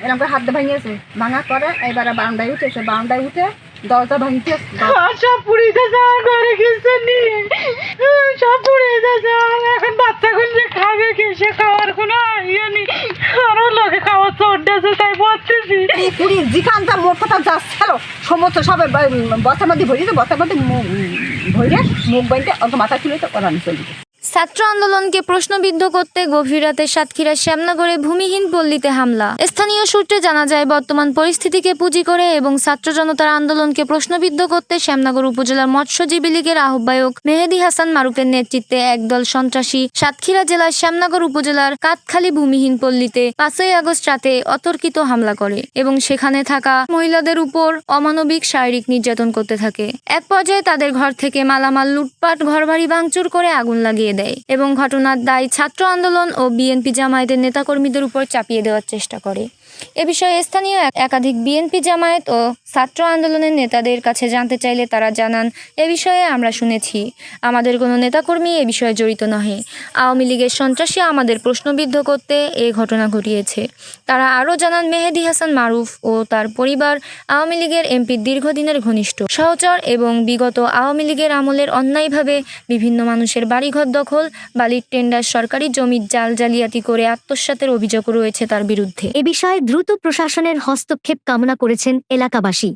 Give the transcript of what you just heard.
এরকম করে হাত দিয়ে ভাঙিয়েছে, ভাঙা করে এবারে বারান্দায় উঠেছে, বারান্দায় উঠে দরজা ভাঙিতে সব পুড়ে যাচ্ছে, আমার ঘরে কিছু নেই, সব পুড়ে যাচ্ছে। এখন বাচ্চা যে খাবে কি, সে খাওয়ার কোনো ইয়ে নেই, আরো লোকে খাওয়ার চড়তেছে, তাই বলতেছি পুরি যেখানটা মোট কথা যাচ্ছিল সমস্ত সবে বস্তার মধ্যে ভরিয়েছে, বস্তার মধ্যে ভরে মুখ বাইতে অত মাথা তুলে তো ওরা চলে গেছে। ছাত্র আন্দোলনকে প্রশ্নবিদ্ধ করতে গভীর রাতে সাতক্ষীরার শ্যামনগরে ভূমিহীন পল্লীতে হামলা। স্থানীয় সূত্রে জানা যায়, বর্তমান পরিস্থিতিকে পুঁজি করে এবং ছাত্র জনতার আন্দোলনকে প্রশ্নবিদ্ধ করতে শ্যামনগর উপজেলার মৎস্যজীবী লীগের আহ্বায়ক মেহেদী হাসান মারুফের নেতৃত্বে একদল সন্ত্রাসী সাতক্ষীরা জেলার শ্যামনগর উপজেলার কাতখালী ভূমিহীন পল্লীতে 5ই আগস্ট রাতে অতর্কিত হামলা করে এবং সেখানে থাকা মহিলাদের উপর অমানবিক শারীরিক নির্যাতন করতে থাকে। এক পর্যায়ে তাদের ঘর থেকে মালামাল লুটপাট, ঘরবাড়ি ভাঙচুর করে আগুন লাগিয়ে দেয় এবং ঘটনার দায় ছাত্র আন্দোলন ও বিএনপি জামায়াতের নেতাকর্মীদের উপর চাপিয়ে দেওয়ার চেষ্টা করে। এ বিষয়ে স্থানীয় একাধিক বিএনপি জামায়াত ও ছাত্র আন্দোলনের নেতাদের কাছে জানতে চাইলে তারা জানান, এ বিষয়ে আমরা শুনেছি, আমাদের কোনো নেতাকর্মী এ বিষয়ে জড়িত নহে। আওয়ামী লীগের সন্ত্রাসী আমাদের প্রশ্নবিদ্ধ করতে এই ঘটনা ঘটিয়েছে। তারা আরও জানান, মেহেদী হাসান মারুফ ও তার পরিবার আওয়ামী লীগের এমপির দীর্ঘদিনের ঘনিষ্ঠ সহচর এবং বিগত আওয়ামী লীগের আমলের অন্যায়ভাবে বিভিন্ন মানুষের বাড়িঘর দখল, বালির টেন্ডার, সরকারি জমির জালিয়াতি করে আত্মসাতের অভিযোগ রয়েছে তার বিরুদ্ধে। এ বিষয়ে দ্রুত প্রশাসনের হস্তক্ষেপ কামনা করেছেন এলাকাবাসী।